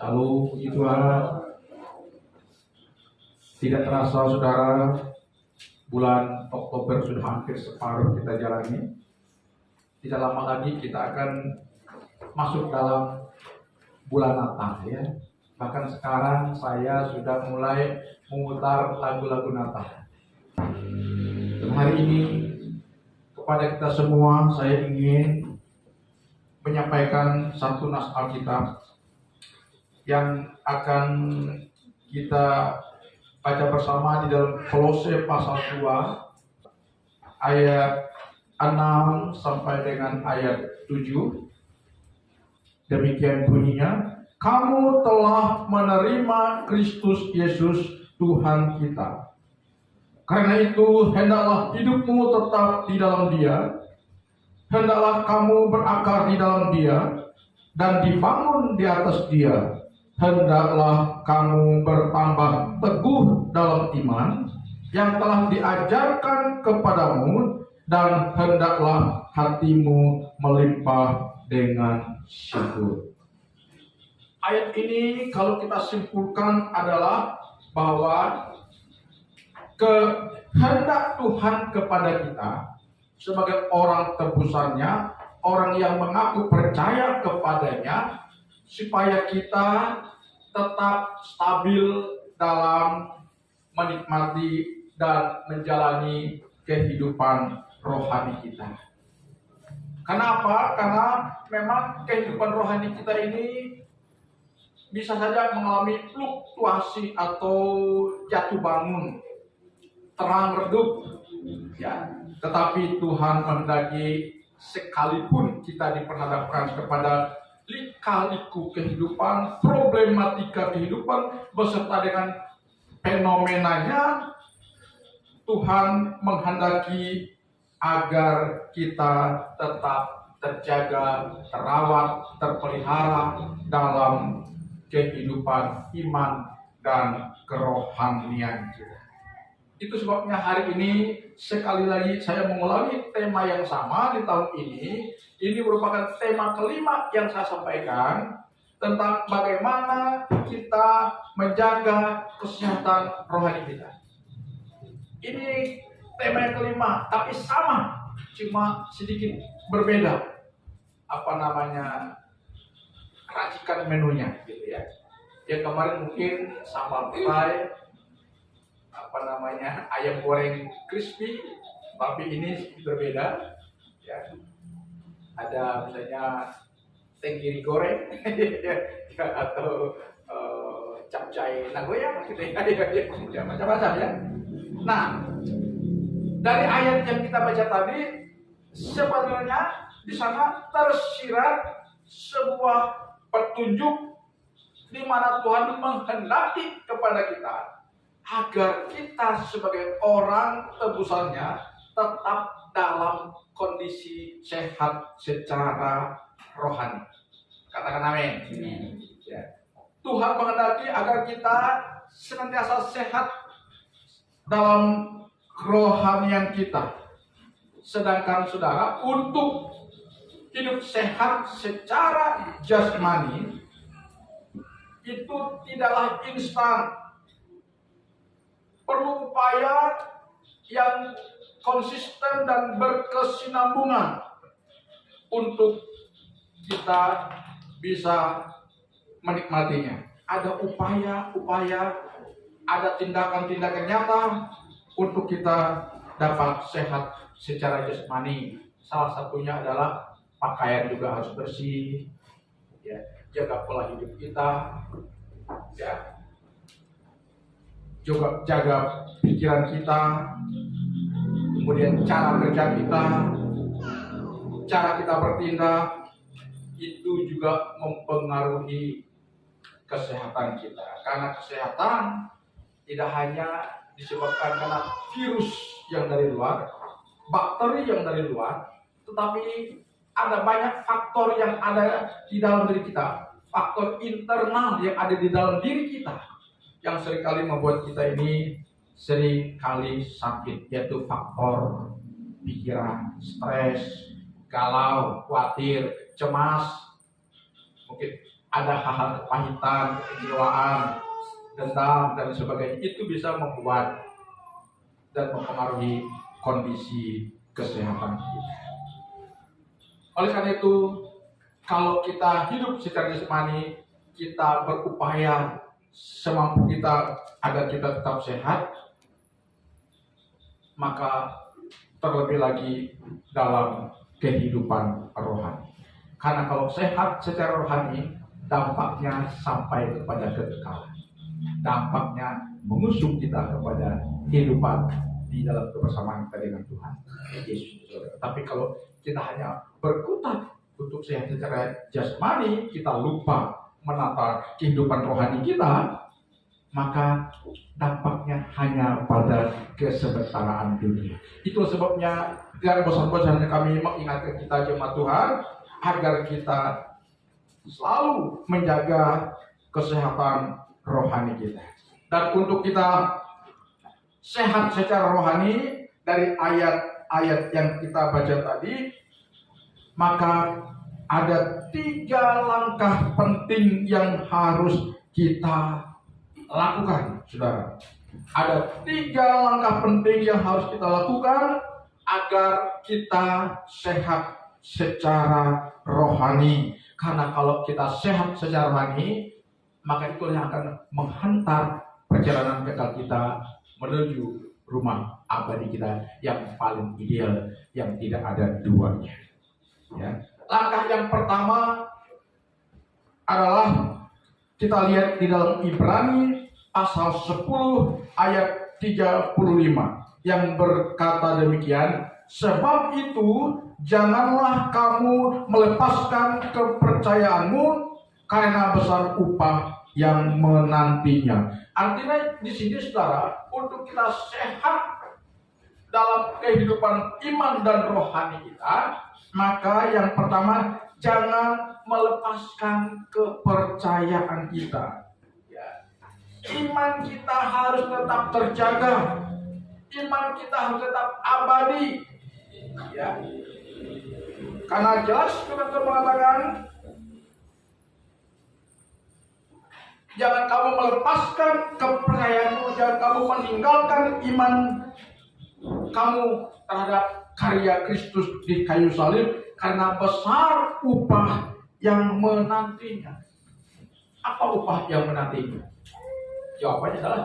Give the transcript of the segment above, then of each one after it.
Lalu puji Tuhan, tidak terasa saudara, bulan Oktober sudah hampir separuh kita jalani. Tidak lama lagi kita akan masuk dalam bulan Natal ya. Bahkan sekarang saya sudah mulai memutar lagu-lagu Natal. Dan hari ini kepada kita semua saya ingin menyampaikan satu nas Alkitab yang akan kita baca bersama di dalam Kolose pasal 2 ayat 6 sampai dengan ayat 7. Demikian bunyinya, kamu telah menerima Kristus Yesus Tuhan kita. Karena itu hendaklah hidupmu tetap di dalam Dia, hendaklah kamu berakar di dalam Dia dan dibangun di atas Dia. Hendaklah kamu bertambah teguh dalam iman yang telah diajarkan kepadamu, dan hendaklah hatimu melimpah dengan syukur. Ayat ini kalau kita simpulkan adalah bahwa kehendak Tuhan kepada kita sebagai orang tebusannya, orang yang mengaku percaya kepadanya, supaya kita tetap stabil dalam menikmati dan menjalani kehidupan rohani kita. Kenapa? Karena memang kehidupan rohani kita ini bisa saja mengalami fluktuasi atau jatuh bangun, terang redup, ya. Tetapi Tuhan menghendaki sekalipun kita diperhadapkan kepada lika-liku kehidupan, problematika kehidupan beserta dengan fenomenanya, Tuhan menghendaki agar kita tetap terjaga, terawat, terpelihara dalam kehidupan iman dan kerohanian kita. Itu sebabnya hari ini sekali lagi saya mengulangi tema yang sama di tahun ini. Ini merupakan tema kelima yang saya sampaikan tentang bagaimana kita menjaga kesehatan rohani kita. Ini tema yang kelima, tapi sama, cuma sedikit berbeda. Racikan menunya, gitu ya. Yang kemarin mungkin sambal fry, ayam goreng crispy, tapi ini sedikit berbeda. Ya. Ada misalnya tenggiri goreng, atau capcay Nagoya, gitu ya, macam-macam ya. Nah, dari ayat yang kita baca tadi, sebenarnya di sana tersirat sebuah petunjuk di mana Tuhan menghendaki kepada kita agar kita sebagai orang tebusannya tetap dalam kondisi sehat secara rohani. Katakan amin. Ya. Tuhan menghendaki agar kita senantiasa sehat dalam kerohanian kita. Sedangkan saudara, untuk hidup sehat secara jasmani itu tidaklah instan. Perlu upaya yang konsisten dan berkesinambungan untuk kita bisa menikmatinya. Ada upaya-upaya, ada tindakan-tindakan nyata untuk kita dapat sehat secara jasmani. Salah satunya adalah pakaian juga harus bersih, ya, jaga pola hidup kita, ya, juga jaga pikiran kita, kemudian cara kerja kita, cara kita bertindak, itu juga mempengaruhi kesehatan kita. Karena kesehatan tidak hanya disebabkan karena virus yang dari luar, bakteri yang dari luar, tetapi ada banyak faktor yang ada di dalam diri kita, faktor internal yang ada di dalam diri kita, yang seringkali membuat kita ini seringkali sakit, yaitu faktor pikiran, stres, galau, khawatir, cemas, mungkin ada hal-hal kepahitan, kekecewaan, dendam dan sebagainya, itu bisa membuat dan mempengaruhi kondisi kesehatan kita. Oleh karena itu, kalau kita hidup secara jasmani, kita berupaya semampu kita agar kita tetap sehat, maka terlebih lagi dalam kehidupan rohani. Karena kalau sehat secara rohani, dampaknya sampai kepada kekekalan. Dampaknya mengusung kita kepada kehidupan di dalam kebersamaan kita dengan Tuhan Yesus. Tapi kalau kita hanya berkutat untuk sehat secara jasmani, kita lupa menata kehidupan rohani kita, maka dampaknya hanya pada kesebentaraan dunia. Itu sebabnya dengan bosan-bosannya kami mengingatkan kita jemaat Tuhan agar kita selalu menjaga kesehatan rohani kita. Dan untuk kita sehat secara rohani dari ayat-ayat yang kita baca tadi, maka ada 3 langkah penting yang harus kita lakukan, saudara. Ada 3 langkah penting yang harus kita lakukan agar kita sehat secara rohani. Karena kalau kita sehat secara rohani, maka itu yang akan menghantar perjalanan kekal kita menuju rumah abadi kita yang paling ideal, yang tidak ada duanya. Ya. Langkah yang pertama adalah kita lihat di dalam Ibrani pasal 10 ayat 35 yang berkata demikian, sebab itu janganlah kamu melepaskan kepercayaanmu karena besar upah yang menantinya. Artinya di sini saudara, untuk kita sehat dalam kehidupan iman dan rohani kita, maka yang pertama jangan melepaskan kepercayaan kita. Ya. Iman kita harus tetap terjaga. Iman kita harus tetap abadi. Ya. Karena jelas Tuhan mengatakan, jangan kamu melepaskan kepercayaanmu, jangan kamu meninggalkan iman kamu terhadap karya Kristus di kayu salib, karena besar upah yang menantinya. Apa upah yang menantinya? Jawabannya adalah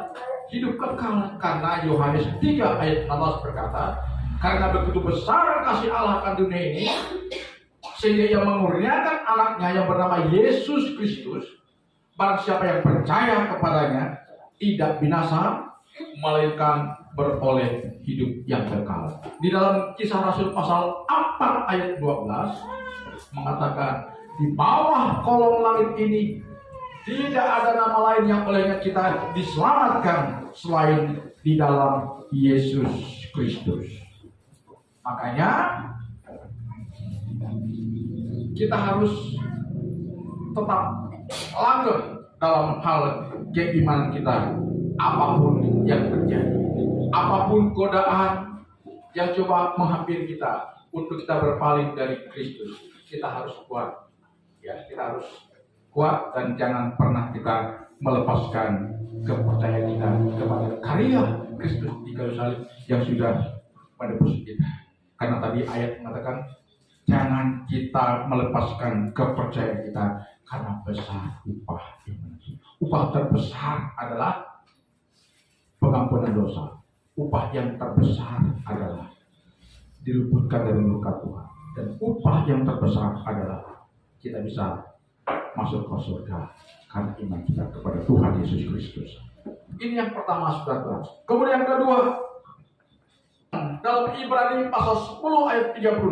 hidup kekal. Karena Yohanes 3 ayat 16 berkata, karena begitu besar kasih Allah akan dunia ini, sehingga ia mengurniakan anaknya yang bernama Yesus Kristus. Barang siapa yang percaya kepadanya tidak binasa, melainkan beroleh hidup yang kekal. Di dalam Kisah Rasul pasal 4 ayat 12 mengatakan, di bawah kolong langit ini tidak ada nama lain yang olehnya kita diselamatkan selain di dalam Yesus Kristus. Makanya kita harus tetap langgeng dalam hal keimanan kita, apapun yang terjadi, apapun godaan yang coba menghampiri kita untuk kita berpaling dari Kristus, kita harus kuat. Ya, kita harus kuat dan jangan pernah kita melepaskan kepercayaan kita kepada karya Kristus di kayu salib yang sudah menebus kita. Karena tadi ayat mengatakan, jangan kita melepaskan kepercayaan kita karena besar upah. Upah terbesar adalah pengampunan dosa. Upah yang terbesar adalah diluputkan dari murka Tuhan. Dan upah yang terbesar adalah kita bisa masuk ke surga karena iman kita kepada Tuhan Yesus Kristus. Ini yang pertama, saudara. Kemudian yang kedua, dalam Ibrani pasal 10 ayat 36,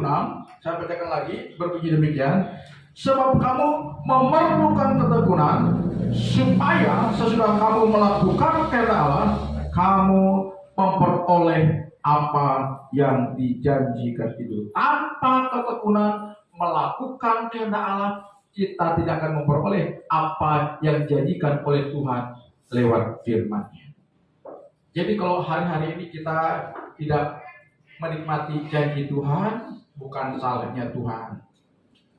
saya bacakan lagi, berbunyi demikian, sebab kamu memerlukan ketekunan supaya sesudah kamu melakukan kehendak Allah, kamu memperoleh apa yang dijanjikan itu. Tanpa ketekunan melakukan kehendak Allah, kita tidak akan memperoleh apa yang dijanjikan oleh Tuhan lewat firman-Nya. Jadi kalau hari-hari ini kita tidak menikmati janji Tuhan, bukan salahnya Tuhan,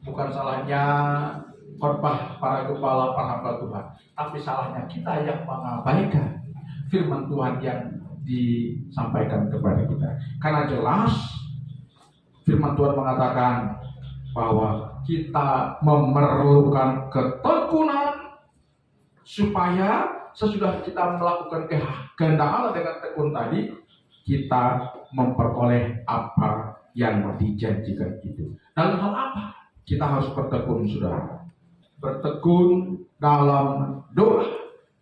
bukan salahnya khotbah para gembala, para hamba Tuhan. Tapi salahnya kita yang mengabaikan firman Tuhan yang disampaikan kepada kita. Karena jelas firman Tuhan mengatakan bahwa kita memerlukan ketekunan supaya sesudah kita melakukan kehendak Allah dengan tekun tadi, kita memperoleh apa yang dijanjikan itu. Dalam hal apa? Kita harus bertekun, saudara. Bertekun dalam doa.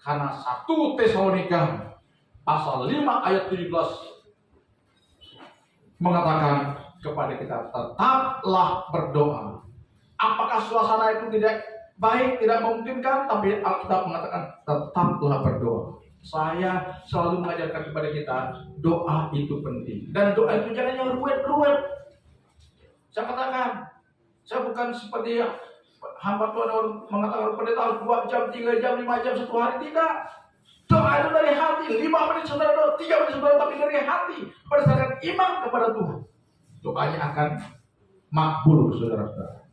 Karena 1 Tesalonika pasal 5 ayat 17 mengatakan kepada kita, tetaplah berdoa. Apakah suasana itu tidak baik, tidak memungkinkan, tapi Alkitab mengatakan tetaplah berdoa. Saya selalu mengajarkan kepada kita, doa itu penting. Dan doa itu jangan yang ruwet-ruwet. Saya katakan, saya bukan seperti hamba Tuhan orang mengatakan pendeta harus 2 jam, 3 jam, 5 jam, 1 hari. Tidak. Doa itu dari hati. 5 menit saudara doa, 3 menit saudara, tapi dari hati. Berdasarkan iman kepada Tuhan. Doanya akan makbul, saudara-saudara.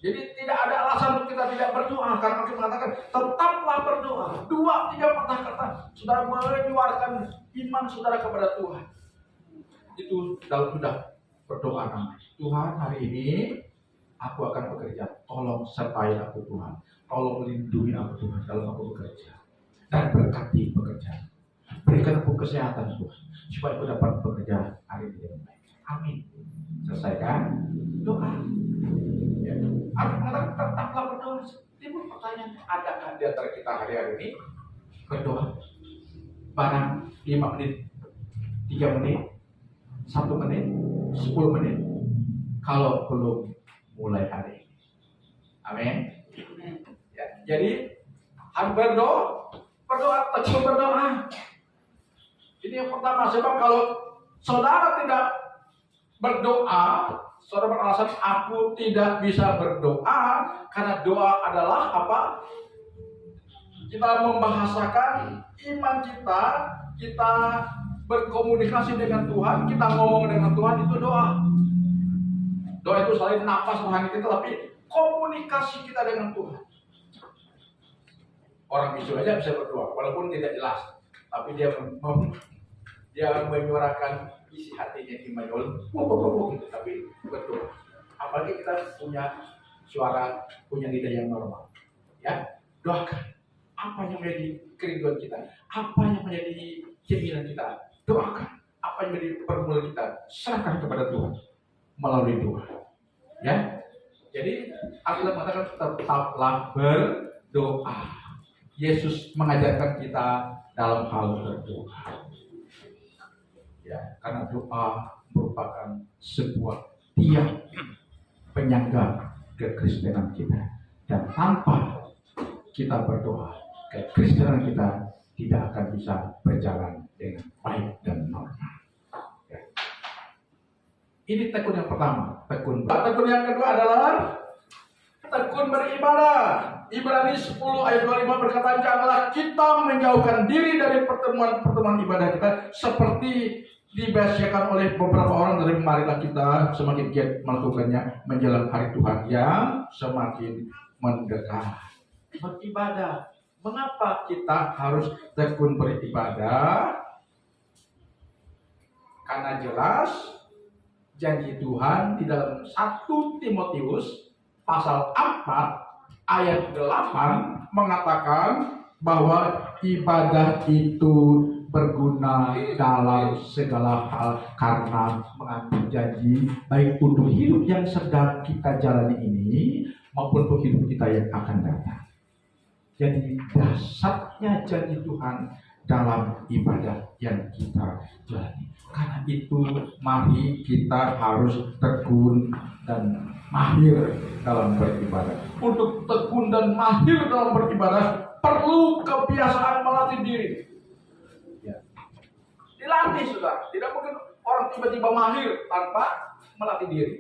Jadi tidak ada alasan untuk kita tidak berdoa. Karena kita mengatakan tetaplah berdoa. 2-3 patah kata saudara menyuarakan iman saudara kepada Tuhan. Itu dalam sudah berdoa namanya. Tuhan, hari ini aku akan bekerja. Tolong sertai aku Tuhan. Tolong lindungi aku Tuhan dalam aku bekerja. Dan berkati pekerjaan. Berikan aku kesehatan Tuhan. Supaya aku dapat bekerja hari ini dengan baik. Amin. Selesaikan doa. Ya. Aku mengatakan tetaplah berdoa. Timbul pertanyaan, adakah di antara kita hari-hari ini berdoa? Barang 5 menit, 3 menit, 1 menit, 10 menit. Kalau belum mulai hari ini. Amin. Ya. Jadi harus berdoa, tekun berdoa. Ini yang pertama. Sebab kalau saudara tidak berdoa, saudara beralasan aku tidak bisa berdoa, karena doa adalah apa? Kita membahasakan iman kita, kita berkomunikasi dengan Tuhan, kita ngomong dengan Tuhan, itu doa. Doa itu selain nafas rohani kita, tapi komunikasi kita dengan Tuhan. Orang bisu aja bisa berdoa, walaupun tidak jelas, tapi dia menyuarakan isi hatinya di mayol, gitu, tapi berdoa. Apalagi kita punya suara, punya lidah yang normal, ya. Doakan apa yang menjadi kerinduan kita, apa yang menjadi keinginan kita, doakan apa yang menjadi pergumulan kita, serahkan kepada Tuhan melalui doa, ya. Jadi Alkitab mengatakan tetaplah berdoa. Yesus mengajarkan kita dalam hal berdoa. Ya, karena doa merupakan sebuah tiang penyangga kekristenan kita. Dan tanpa kita berdoa, kekristenan kita tidak akan bisa berjalan dengan baik dan normal. Ya. Ini tekun yang pertama. Tekun yang kedua adalah tekun beribadah. Ibrani 10 ayat 25 berkata, janganlah kita menjauhkan diri dari pertemuan ibadah kita seperti dibiasakan oleh beberapa orang, dari marilah kita semakin giat melakukannya menjelang hari Tuhan yang semakin mendekat. Beribadah. Mengapa kita harus tekun beribadah? Karena jelas janji Tuhan di dalam 1 Timotius pasal 4 ayat 8 mengatakan bahwa ibadah itu berguna dalam segala hal karena mengandung janji baik untuk hidup yang sedang kita jalani ini maupun untuk hidup kita yang akan datang. Jadi dasarnya janji Tuhan dalam ibadah yang kita jalani. Karena itu mari kita harus tekun dan mahir dalam beribadah. Untuk tekun dan mahir dalam beribadah perlu kebiasaan melatih diri. Ya. Dilatih sudah. Tidak mungkin orang tiba-tiba mahir tanpa melatih diri.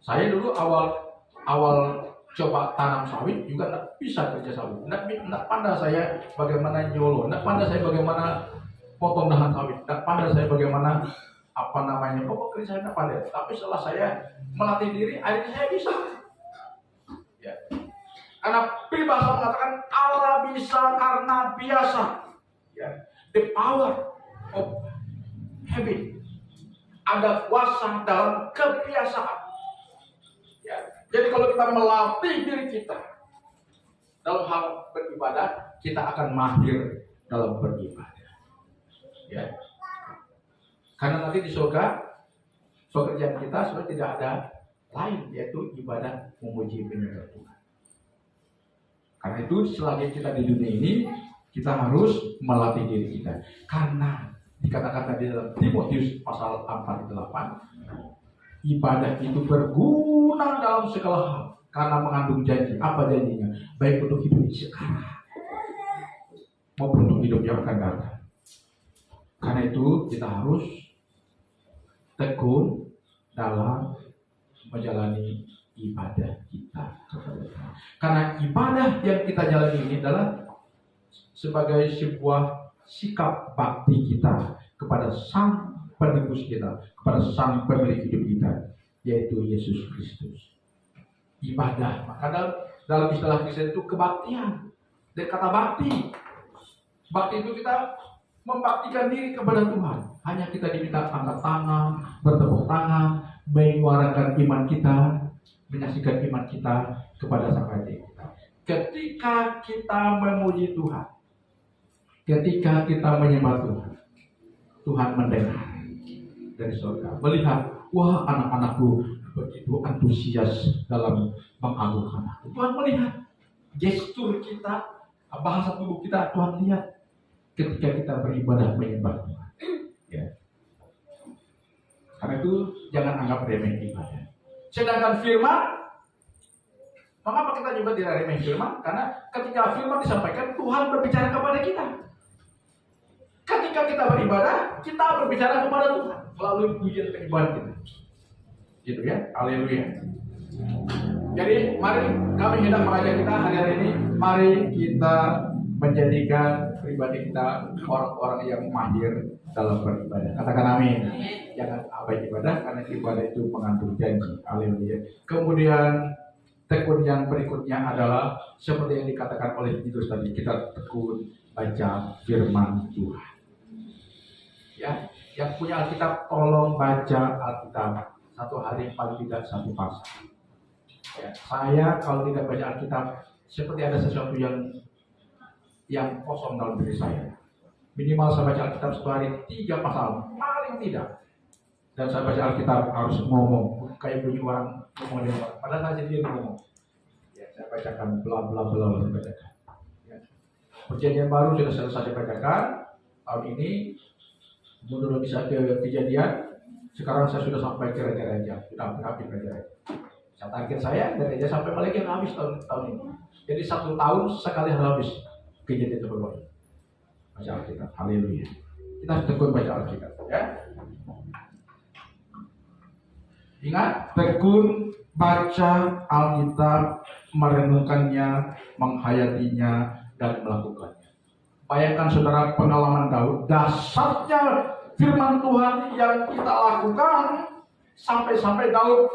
Saya dulu awal coba tanam sawit juga tidak bisa kerja sawit. Tidak pandai saya bagaimana nyolo, tidak pandai saya bagaimana potong dahan sawit, tidak pandai saya bagaimana pokoknya saya tidak pandai. Tapi setelah saya melatih diri, akhirnya saya bisa. Karena peribahasa mengatakan Allah bisa karena biasa. Ya. The power of habit. Ada kuasa dalam kebiasaan. Ya. Jadi kalau kita melatih diri kita dalam hal beribadah, kita akan mahir dalam beribadah. Ya. Karena nanti di surga pekerjaan kita sudah tidak ada lain, yaitu ibadah memuji menyembah Tuhan. Karena itu selagi kita di dunia ini, kita harus melatih diri kita. Karena dikatakan tadi dalam Timotius pasal 4:8, ibadah itu berguna dalam segala hal karena mengandung janji. Apa janjinya? Baik untuk hidup sekarang maupun untuk hidup yang akan datang. Karena itu kita harus tekun dalam menjalani ibadah kita. Karena ibadah yang kita jalani ini adalah sebagai sebuah sikap bakti kita kepada Sang Penebus kita, kepada Sang Pemilik hidup kita, yaitu Yesus Kristus. Ibadah, maka dalam istilah Kristen itu kebaktian. Dan kata bakti, bakti itu kita membaktikan diri kepada Tuhan. Hanya kita diminta angkat tangan, bertepuk tangan, menyuarakan iman kita, menyaksikan iman kita kepada Sang Raja kita. Ketika kita memuji Tuhan, ketika kita menyembah Tuhan, Tuhan mendengar dari surga, melihat, wah anak-anakku begitu antusias dalam mengagungkan aku. Tuhan melihat gestur kita, bahasa tubuh kita, Tuhan lihat ketika kita beribadah menyembah Tuhan. Ya. Karena itu jangan anggap remeh ibadah. Sedangkan firman, mengapa kita juga tidak remeh firman? Karena ketika firman disampaikan, Tuhan berbicara kepada kita. Ketika kita beribadah, kita berbicara kepada Tuhan melalui pujian penyembahan kita. Gitu ya, haleluya. Jadi mari kami hendak mengajak kita hari ini, mari kita menjadikan pribadi kita orang-orang yang mahir dalam beribadah. Katakan amin. Jangan abai ibadah, karena ibadah itu mengandung janji. Haleluya. Kemudian tekun yang berikutnya adalah seperti yang dikatakan oleh Titus tadi, kita tekun baca firman Tuhan. Ya, yang punya Alkitab tolong baca Alkitab satu hari paling tidak satu pasal. Ya, saya kalau tidak baca Alkitab seperti ada sesuatu yang kosong dalam diri saya. Minimal saya baca Alkitab satu hari 3 pasal paling tidak. Dan saya baca Alkitab harus ngomong kayak bunyi orang ngomong dengan orang. Padahal saya sendiri ngomong. Ya, saya bacakan bla bla bla saya bacakan. Ya. Perjanjian baru sudah selesai saya bacakan tahun ini. Menurut bisa ke kejadian, sekarang saya sudah sampai ke raja-raja, sudah hampir raja-raja. Saya target saya dari raja sampai Malaikat habis tahun ini. Jadi 1 tahun sekali habis kejadian terbaru. Baca Alkitab, haleluya. Kita harus tekun baca Alkitab, ya. Ingat, tekun baca Alkitab, merenungkannya, menghayatinya, dan melakukannya. Bayangkan saudara pengalaman Daud, dasarnya firman Tuhan yang kita lakukan, sampai-sampai Daud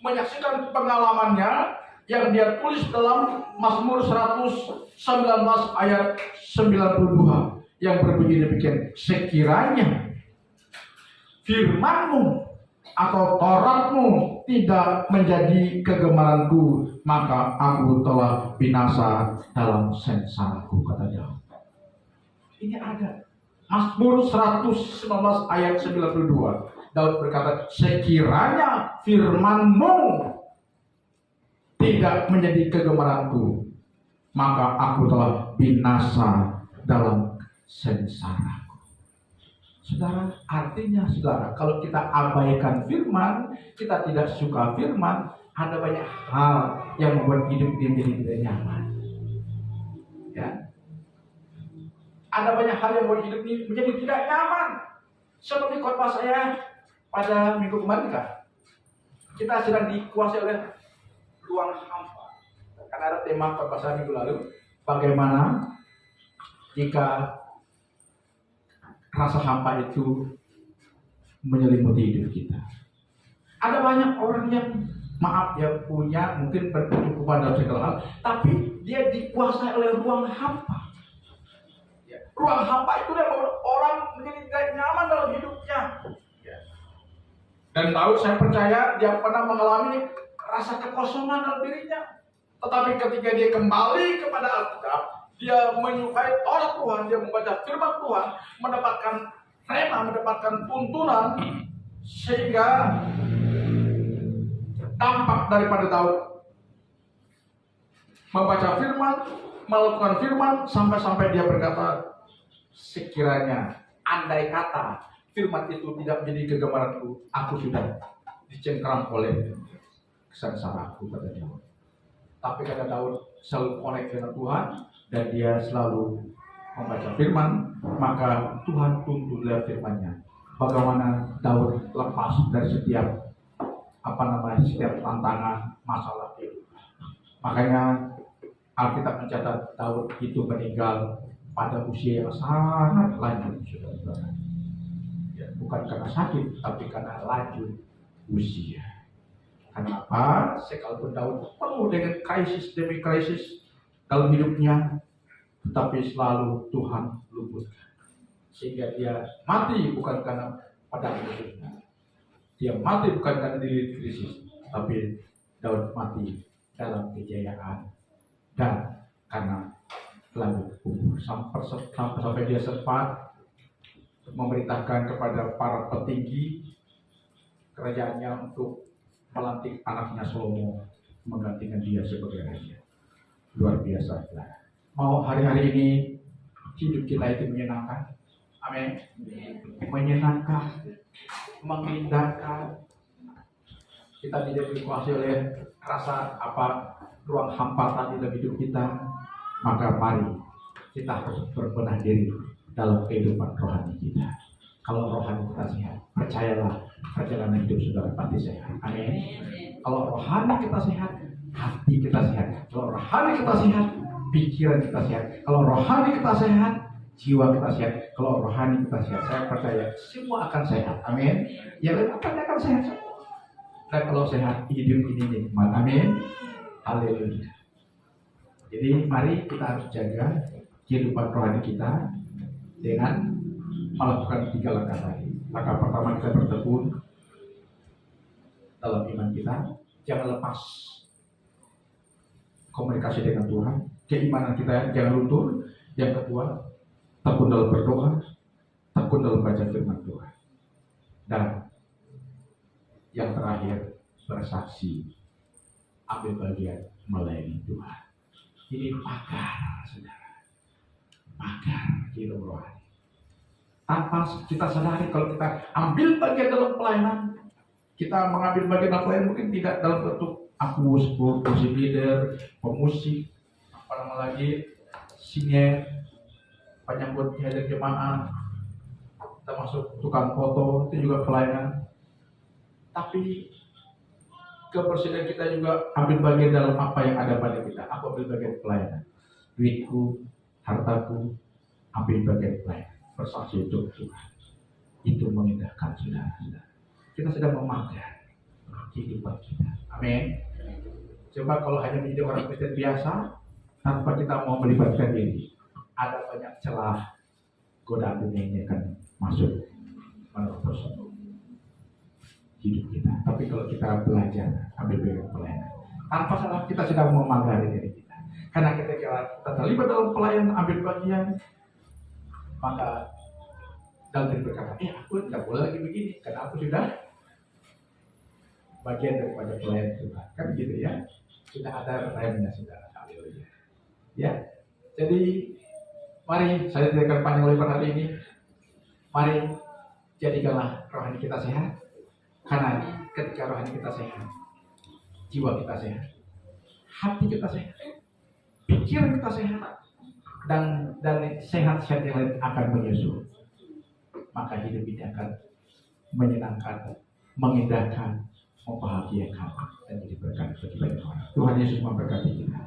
menyaksikan pengalamannya yang dia tulis dalam Mazmur 119 ayat 92 yang berbunyi demikian, sekiranya firman-Mu atau Taurat-Mu tidak menjadi kegemaranku, maka aku telah binasa dalam sengsaraku, kata Daud. Ini ada Mazmur 119 ayat 92. Daud berkata, sekiranya firman-Mu tidak menjadi kegemaranku, maka aku telah binasa dalam sengsaraku. Saudara, artinya saudara, kalau kita abaikan firman, kita tidak suka firman, ada banyak hal yang membuat hidup dia menjadi tidak nyaman. Ya. Ada banyak hal yang membuat hidup ini menjadi tidak nyaman. Seperti khotbah saya pada minggu kemarin kan. Kita sedang dikuasai oleh ruang hampa. Karena ada tema khotbah saya minggu lalu, bagaimana jika rasa hampa itu menyelimuti hidup kita. Ada banyak orang yang maaf ya, punya mungkin berkecukupan dalam segala hal, tapi dia dikuasai oleh ruang hampa. Ya. Ruang hampa itu yang membuat orang menjadi tidak nyaman dalam hidupnya. Ya. Dan Daud, saya percaya dia pernah mengalami rasa kekosongan dalam dirinya. Tetapi ketika dia kembali kepada Alkitab, dia menyukai Taurat Tuhan, dia membaca firman Tuhan, mendapatkan rema, mendapatkan tuntunan, sehingga dampak daripada Daud membaca firman, melakukan firman, sampai-sampai dia berkata, sekiranya andai kata firman itu tidak menjadi kegemaranku, aku sudah dicengkeram oleh kesengsaraanku, kata dia. Tapi karena Daud selalu connect dengan Tuhan dan dia selalu membaca firman, maka Tuhan tuntun lewat firman-Nya. Bagaimana Daud lepas dari setiap setiap tantangan masalah itu. Makanya Alkitab mencatat Daud itu meninggal pada usia yang sangat lanjut, saudara-saudara. Ya, bukan karena sakit, tapi karena lanjut usia. Kenapa? Sekalipun Daud penuh dengan krisis demi krisis dalam hidupnya, tetapi selalu Tuhan luputkan. Sehingga dia mati bukan karena pada hidupnya. Dia mati bukan karena diri krisis, tapi Daud mati dalam kejayaan dan karena lanjut umur. Sampai dia sempat memerintahkan kepada para petinggi kerajaannya untuk melantik anaknya Salomo menggantikan dia sebagai raja. Luar biasa. Mau hari-hari ini hidup kita itu menyenangkan? Amin. Menyenangkan, mengindahkan. Kita tidak dikuasai oleh rasa ruang hampa tadi dalam hidup kita. Maka mari kita harus berbenah diri dalam kehidupan rohani kita. Kalau rohani kita sehat, percayalah perjalanan hidup saudara pasti sehat. Amin. Kalau rohani kita sehat, hati kita sehat. Kalau rohani kita sehat, pikiran kita sehat. Kalau rohani kita sehat, jiwa kita sehat. Kalau rohani kita sehat, saya percaya semua akan sehat. Amin. Ya, apa akan sehat semua. Dan kalau sehat, hidup ini nikmat. Amin. Haleluya. Jadi mari kita harus jaga kehidupan rohani kita dengan melakukan 3 langkah tadi. Langkah pertama, kita bertekun dalam iman kita. Jangan lepas komunikasi dengan Tuhan. Keimanan kita jangan luntur. Yang kedua, tekun dalam berdoa, tekun dalam baca firman Tuhan. Dan yang terakhir, bersaksi, ambil bagian melayani Tuhan. Ini pagar, saudara. Pagar hidup rohani. Tanpa kita sadari, kalau kita ambil bagian dalam pelayanan, kita mengambil bagian dalam pelayanan mungkin tidak dalam bentuk aku musik leader, pemusik, singer, penyambut hadir jemaah, termasuk tukang foto, itu juga pelayanan. Tapi kebersihan kita juga ambil bagian dalam apa yang ada pada kita. Aku ambil bagian pelayanan. Duitku, hartaku, ambil bagian pelayanan. Bersaksi untuk Tuhan. Itu mengindahkan saudara-saudara. Kita sedang memagar kehidupan kita. Amin. Coba kalau hanya menjadi orang Kristen biasa, tanpa kita mau melibatkan diri, ada banyak celah godaan dunia ini akan masuk menerobos hidup kita. Tapi kalau kita belajar, ambil bagian pelayanan, tanpa salah kita sedang memagari diri kita. Karena ketika kita terlibat dalam pelayanan, ambil bagian, maka dalam diri berkata, aku tidak boleh lagi begini, karena aku sudah bagian daripada pelayan Tuhan. Kan gitu ya, sudah ada remnya, saudara. Haleluya. Ya, jadi mari, saya tidak akan panjang lebar hari ini. Mari jadikanlah rohani kita sehat. Karena ketika rohani kita sehat, jiwa kita sehat, hati kita sehat, pikiran kita sehat, dan sehat-sehat yang lain akan menyusul. Maka hidup ini akan menyenangkan, mengindahkan, membahagiakan, dan jadi berkat bagi banyak orang. Tuhan Yesus memberkati kita.